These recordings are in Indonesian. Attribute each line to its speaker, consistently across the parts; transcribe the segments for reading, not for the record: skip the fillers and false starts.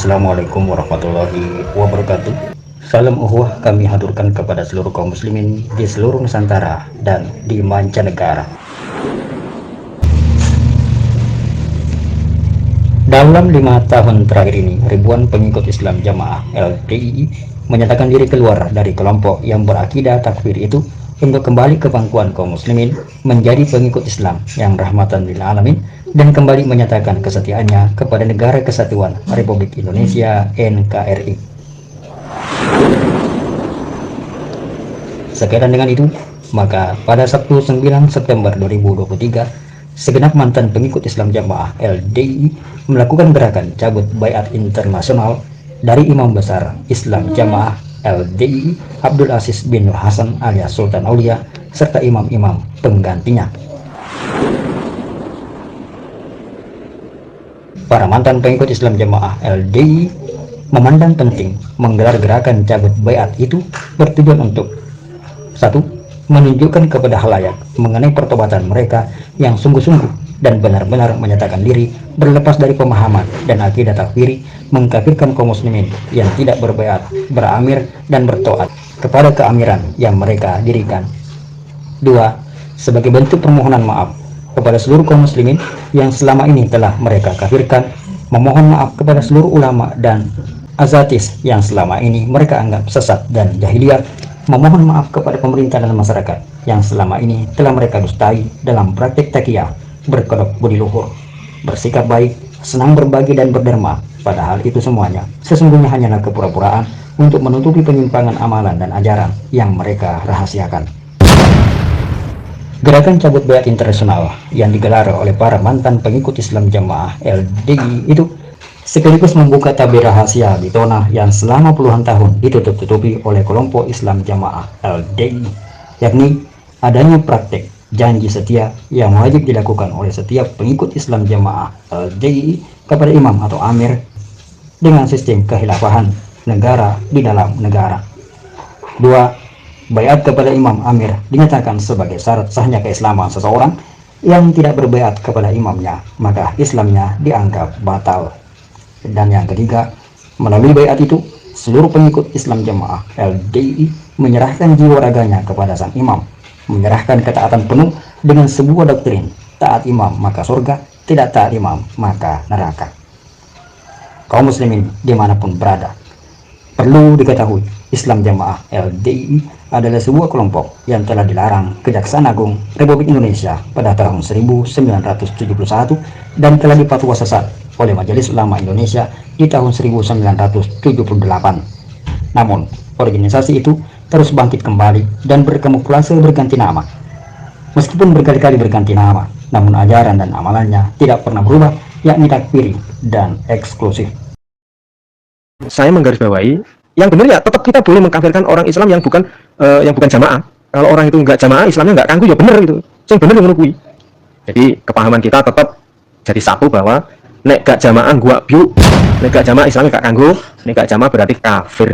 Speaker 1: Assalamualaikum warahmatullahi wabarakatuh. Salam ukhuwah kami haturkan kepada seluruh kaum muslimin di seluruh Nusantara dan di mancanegara. Dalam 5 tahun terakhir ini, ribuan pengikut Islam Jamaah LDII menyatakan diri keluar dari kelompok yang berakidah takfir itu untuk kembali ke pangkuan kaum muslimin menjadi pengikut Islam yang rahmatan lil alamin dan kembali menyatakan kesetiaannya kepada Negara Kesatuan Republik Indonesia NKRI. Sekaitan dengan itu, maka pada Sabtu 9 September 2023, segenap mantan pengikut Islam Jamaah LDII melakukan gerakan cabut baiat internasional dari Imam Besar Islam Jamaah LDII Abdul Aziz bin Nur Hasan alias Sultan Aulia serta imam-imam penggantinya. Para mantan pengikut Islam Jamaah LDII memandang penting menggelar gerakan cabut baiat itu bertujuan untuk 1. Menunjukkan kepada khalayak mengenai pertobatan mereka yang sungguh-sungguh dan benar-benar menyatakan diri berlepas dari pemahaman dan akidah takfiri mengkafirkan kaum muslimin yang tidak berbaiat, beramir dan bertoat kepada keamiran yang mereka dirikan. 2. Sebagai bentuk permohonan maaf kepada seluruh kaum muslimin yang selama ini telah mereka kafirkan, memohon maaf kepada seluruh ulama dan azatis yang selama ini mereka anggap sesat dan jahiliyah, memohon maaf kepada pemerintah dan masyarakat yang selama ini telah mereka dustai dalam praktik takiyah, berkedok budi luhur, bersikap baik, senang berbagi dan berderma, padahal itu semuanya sesungguhnya hanyalah kepura-puraan untuk menutupi penyimpangan amalan dan ajaran yang mereka rahasiakan. Gerakan cabut baiat internasional yang digelar oleh para mantan pengikut Islam Jamaah LDII itu sekaligus membuka tabir rahasia Bitona yang selama puluhan tahun ditutup-tutupi oleh kelompok Islam Jamaah LDII, yakni adanya praktek janji setia yang wajib dilakukan oleh setiap pengikut Islam Jamaah LDII kepada imam atau amir dengan sistem kehilafahan negara di dalam negara. 2. Baiat kepada imam amir dinyatakan sebagai syarat sahnya keislaman seseorang. Yang tidak berbaiat kepada imamnya, maka Islamnya dianggap batal. Dan yang ketiga, melalui baiat itu, seluruh pengikut Islam Jamaah LDII menyerahkan jiwa raganya kepada sang imam, menyerahkan ketaatan penuh dengan sebuah doktrin, taat imam maka surga, tidak taat imam maka neraka. Kaum muslimin dimanapun berada, perlu diketahui, Islam Jamaah LDII adalah sebuah kelompok yang telah dilarang Kejaksaan Agung Republik Indonesia pada tahun 1971 dan telah dipatwa sesat oleh Majelis Ulama Indonesia di tahun 1978. Namun, organisasi itu terus bangkit kembali dan berkamuflase berganti nama. Meskipun berkali-kali berganti nama, namun ajaran dan amalannya tidak pernah berubah, yakni takfiri dan eksklusif.
Speaker 2: Saya menggarisbawahi yang benar ya tetap kita boleh mengkafirkan orang Islam yang bukan jamaah. Kalau orang itu nggak jamaah, Islamnya nggak kanggu ya benar itu. Yang benar yang menurut. Jadi kepahaman kita tetap jadi satu bahwa nek gak jamaah gua biu, nek gak jamaah Islamnya gak kanggu, nek gak jamaah berarti kafir.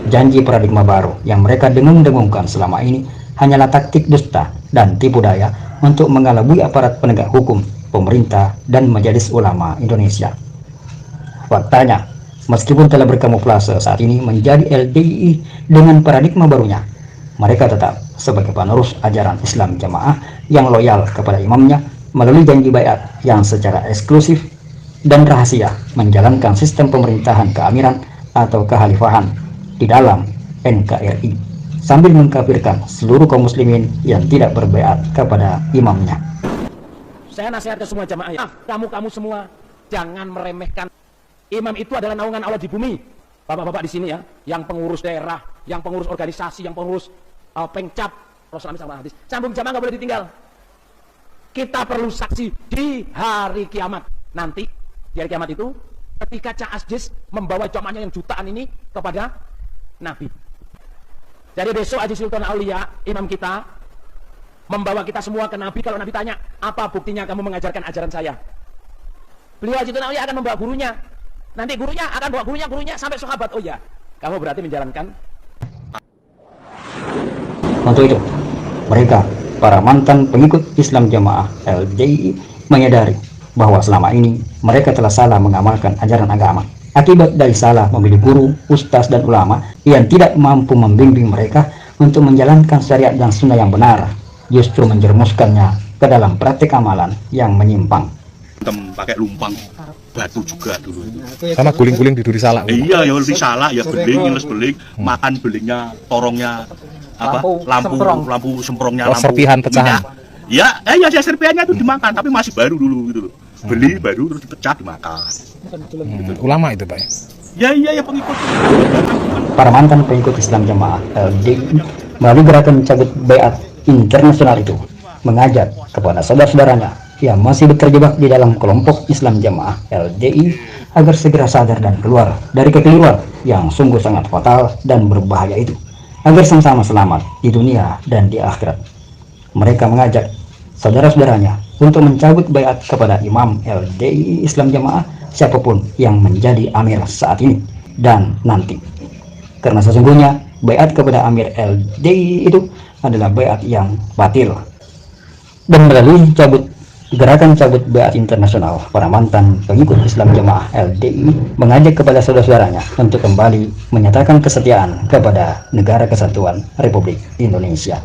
Speaker 1: Janji paradigma baru yang mereka dengung-dengungkan selama ini hanyalah taktik dusta dan tipu daya untuk mengelabui aparat penegak hukum, pemerintah, dan Majelis Ulama Indonesia. Faktanya, meskipun telah berkamuflase saat ini menjadi LDII dengan paradigma barunya, mereka tetap sebagai penerus ajaran Islam Jamaah yang loyal kepada imamnya melalui janji baiat yang secara eksklusif dan rahasia menjalankan sistem pemerintahan keamiran atau kehalifahan di dalam NKRI sambil mengkafirkan seluruh kaum muslimin yang tidak berbaiat kepada imamnya.
Speaker 3: Saya nasihat ke semua jamaah ya, kamu semua jangan meremehkan. Imam itu adalah naungan Allah di bumi. Bapak-bapak di sini ya, yang pengurus daerah, yang pengurus organisasi, yang pengurus pengcap, Rasulullah sama hadis. Sambung jamaah nggak boleh ditinggal. Kita perlu saksi di hari kiamat. Nanti di hari kiamat itu, ketika Cak Asdis membawa jamaahnya yang jutaan ini kepada Nabi. Jadi besok Haji Sultan Aulia, imam kita, membawa kita semua ke Nabi. Kalau Nabi tanya, apa buktinya kamu mengajarkan ajaran saya? Beliau Haji Sultan Aulia akan membawa gurunya. Nanti gurunya akan bawa gurunya sampai sahabat. Oh ya, kamu berarti menjalankan.
Speaker 1: Untuk itu, mereka, para mantan pengikut Islam Jamaah LDII menyadari bahwa selama ini mereka telah salah mengamalkan ajaran agama. Akibat dari salah memilih guru, ustaz, dan ulama yang tidak mampu membimbing mereka untuk menjalankan syariat dan sunnah yang benar, justru menjerumuskannya ke dalam praktik amalan yang menyimpang.
Speaker 4: Pakai lumpang batu juga dulu.
Speaker 5: Sama guling-guling di duri salak.
Speaker 4: Iya, ya risalah, ya beling, ngiles beling, makan belingnya, torongnya, apa? Lampu semprongnya,
Speaker 5: Oh, serpihan pecahan.
Speaker 4: Ya, ya serpihannya itu dimakan, tapi masih baru dulu gitu loh. Beli baru terus dipecah dimakan.
Speaker 5: Ulama itu, Pak.
Speaker 4: Ya pengikut.
Speaker 1: Para mantan pengikut Islam Jamaah LDI melalui gerakan cabut baiat internasional itu mengajak kepada saudara-saudaranya yang masih terjebak di dalam kelompok Islam Jamaah LDI agar segera sadar dan keluar dari kekeliruan yang sungguh sangat fatal dan berbahaya itu, agar sama-sama selamat di dunia dan di akhirat. Mereka mengajak saudara-saudaranya untuk mencabut baiat kepada Imam LDI Islam Jamaah siapapun yang menjadi amir saat ini dan nanti, karena sesungguhnya baiat kepada amir LDI itu adalah baiat yang batil. Dan melalui gerakan cabut baiat internasional, para mantan pengikut Islam Jamaah LDI mengajak kepada saudara-saudaranya untuk kembali menyatakan kesetiaan kepada Negara Kesatuan Republik Indonesia.